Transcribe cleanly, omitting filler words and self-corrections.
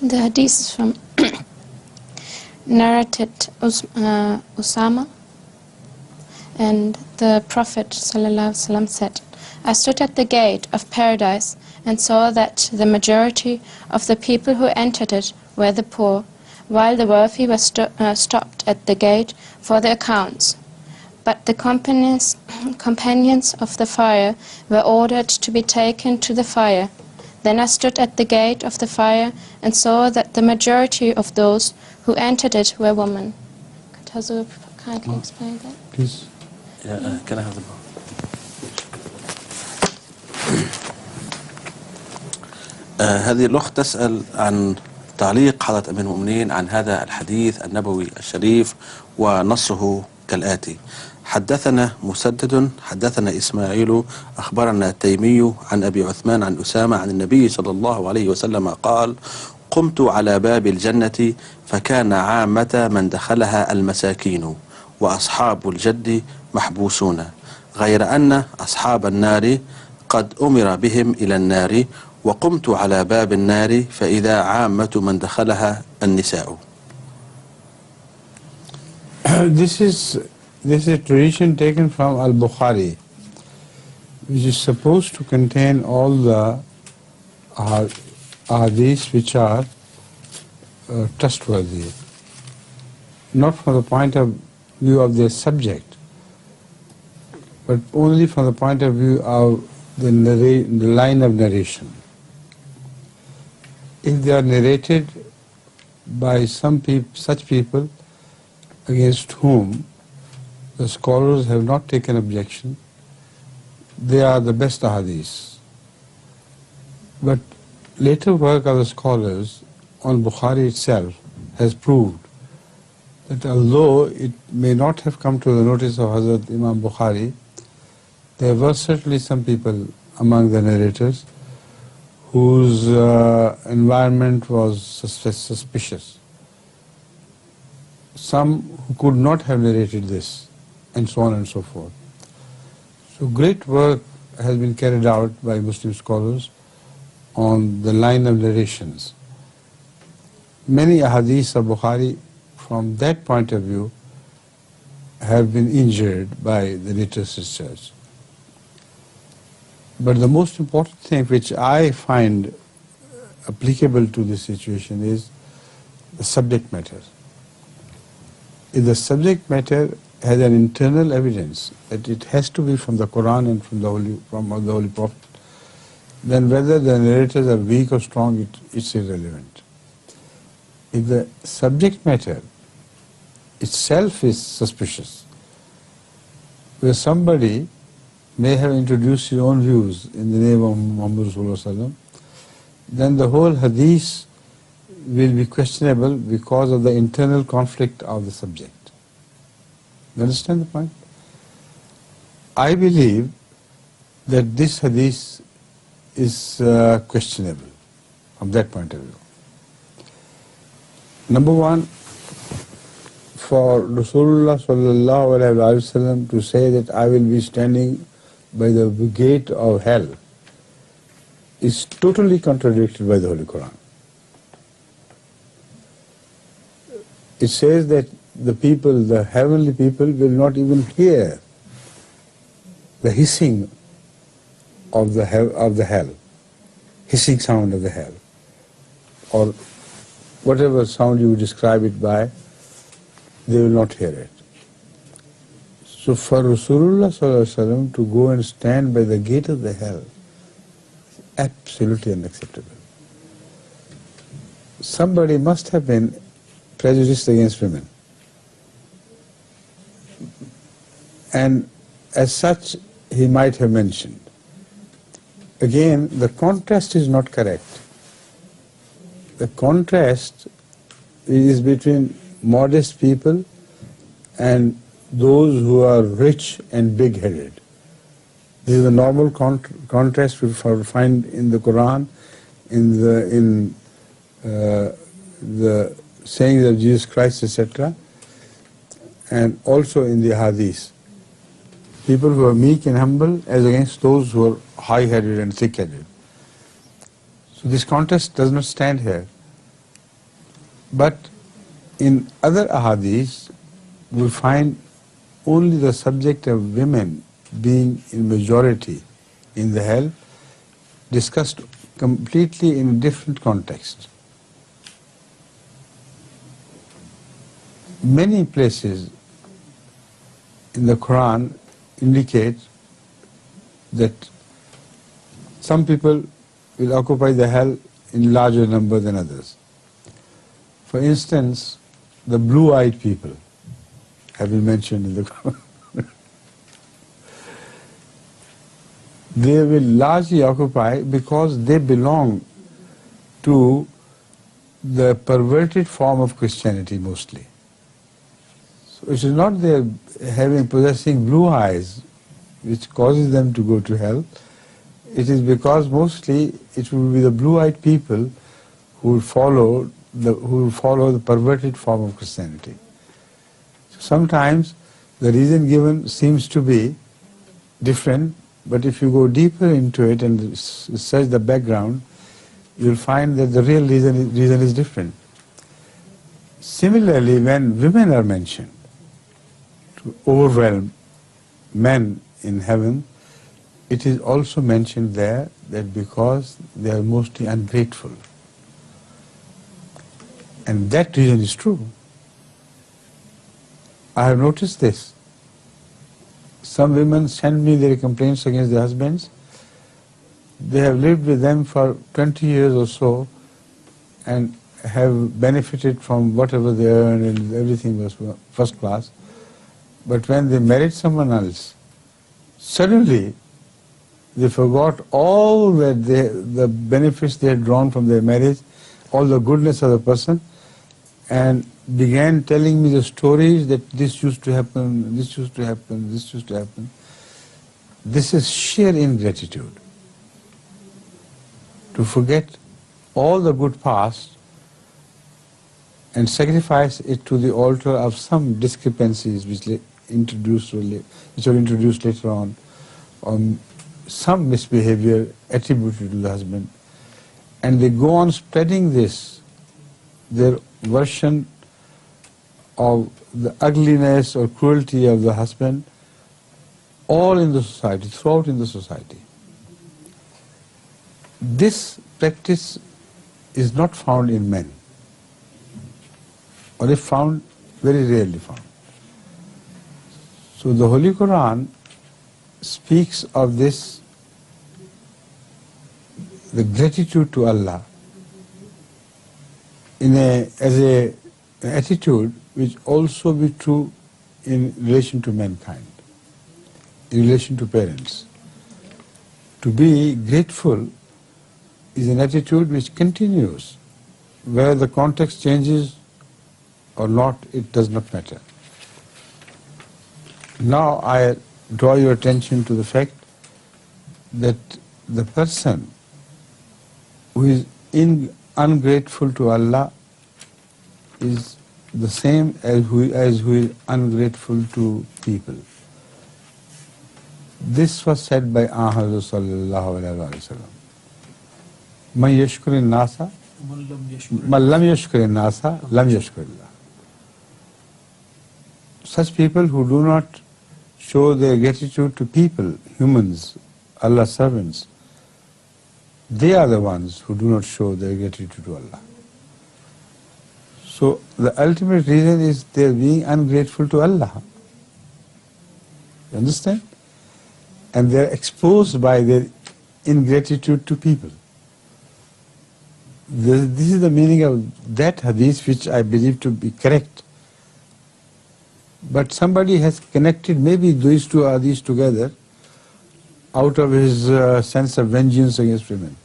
The hadith is from narrated Usama, and the Prophet ﷺ said, I stood at the gate of paradise and saw that the majority of the people who entered it were the poor, while the wealthy were stopped at the gate for their accounts. But the companions of the fire were ordered to be taken to the fire. Then I stood at the gate of the fire and saw that the majority of those who entered it were women. Could Hazur kindly explain that? Please. Yeah, can I have the book? هذه الأخت تسأل عن تعليق حضرة أمير المؤمنين عن هذا الحديث النبوي الشريف، ونصه كالآتي: حدثنا مسدد حدثنا إسماعيل أخبرنا التيمي عن أبي عثمان عن أسامة عن النبي صلى الله عليه وسلم قال: قمت على باب الجنة فكان عامة من دخلها المساكين وأصحاب الجد محبوسون، غير أن أصحاب النار قد أمر بهم إلى النار، وقمت على باب النار فإذا عامة من دخلها النساء. This is a tradition taken from Al-Bukhari, which is supposed to contain all the hadiths which are trustworthy, not from the point of view of their subject, but only from the point of view of the line of narration. If they are narrated by such people against whom the scholars have not taken objection, they are the best hadiths. But later work of the scholars on Bukhari itself has proved that although it may not have come to the notice of Hazrat Imam Bukhari, there were certainly some people among the narrators whose environment was suspicious. Some who could not have narrated this, and so on and so forth. So great work has been carried out by Muslim scholars on the line of narrations. Many ahadiths of Bukhari from that point of view have been injured by the latest research. But the most important thing which I find applicable to this situation is the subject matter. If the subject matter has an internal evidence that it has to be from the Quran and from the Holy Prophet, then whether the narrators are weak or strong, it's irrelevant. If the subject matter itself is suspicious, where somebody may have introduced his own views in the name of Muhammad Sallallahu Alaihi Wasallam, then the whole hadith will be questionable because of the internal conflict of the subject. You understand the point? I believe that this hadith is questionable from that point of view. Number one, for Rasulullah Sallallahu Alaihi Wasallam to say that I will be standing by the gate of hell is totally contradicted by the Holy Quran. It says that the people, the heavenly people, will not even hear the hissing of the hell, hissing sound of the hell, or whatever sound you describe it by, they will not hear it. So for Rasulullah Sallallahu Alaihi Wasallam to go and stand by the gate of the hell is absolutely unacceptable. Somebody must have been prejudiced against women, and as such he might have mentioned. Again, the contrast is not correct. The contrast is between modest people and those who are rich and big-headed. This is the normal contrast we find in the Quran, in the sayings of Jesus Christ, etc., and also in the hadith. People who are meek and humble as against those who are high-headed and thick-headed. So this contrast does not stand here. But in other ahadith, we find only the subject of women being in majority in the hell discussed completely in a different context. Many places in the Quran indicate that some people will occupy the hell in larger number than others. For instance, the blue-eyed people have been mentioned in the Quran. They will largely occupy because they belong to the perverted form of Christianity mostly. So it is not their possessing blue eyes which causes them to go to hell. It is because mostly it will be the blue-eyed people who will follow the perverted form of Christianity. So sometimes the reason given seems to be different, but if you go deeper into it and search the background, you will find that the real reason is different. Similarly, when women are mentioned to overwhelm men in heaven, it is also mentioned there that because they are mostly ungrateful. And that reason is true. I have noticed this. Some women send me their complaints against their husbands. They have lived with them for 20 years or so and have benefited from whatever they earn and everything was first class. But when they married someone else, suddenly they forgot all that the benefits they had drawn from their marriage, all the goodness of the person, and began telling me the stories that this used to happen, this used to happen, this used to happen. This is sheer ingratitude. To forget all the good past and sacrifice it to the altar of some discrepancies which were introduced later on, or some misbehavior attributed to the husband, and they go on spreading this, their version of the ugliness or cruelty of the husband, all in the society, throughout in the society. This practice is not found in men, or if found, very rarely found. So the Holy Quran speaks of this, the gratitude to Allah, as an attitude which also be true in relation to mankind, in relation to parents. To be grateful is an attitude which continues. Whether the context changes or not, it does not matter. Now I draw your attention to the fact that the person who is ungrateful to Allah is the same as who is ungrateful to people. This was said by Ahmad sallallahu alaihi wasallam. Man yashkurin nasa, man lam yashkurin nasa, lam yashkurillah. Such people who do not show their gratitude to people, humans, Allah's servants, they are the ones who do not show their gratitude to Allah. So the ultimate reason is their being ungrateful to Allah. You understand? And they are exposed by their ingratitude to people. This is the meaning of that hadith, which I believe to be correct. But somebody has connected maybe these two hadiths together out of his sense of vengeance against women.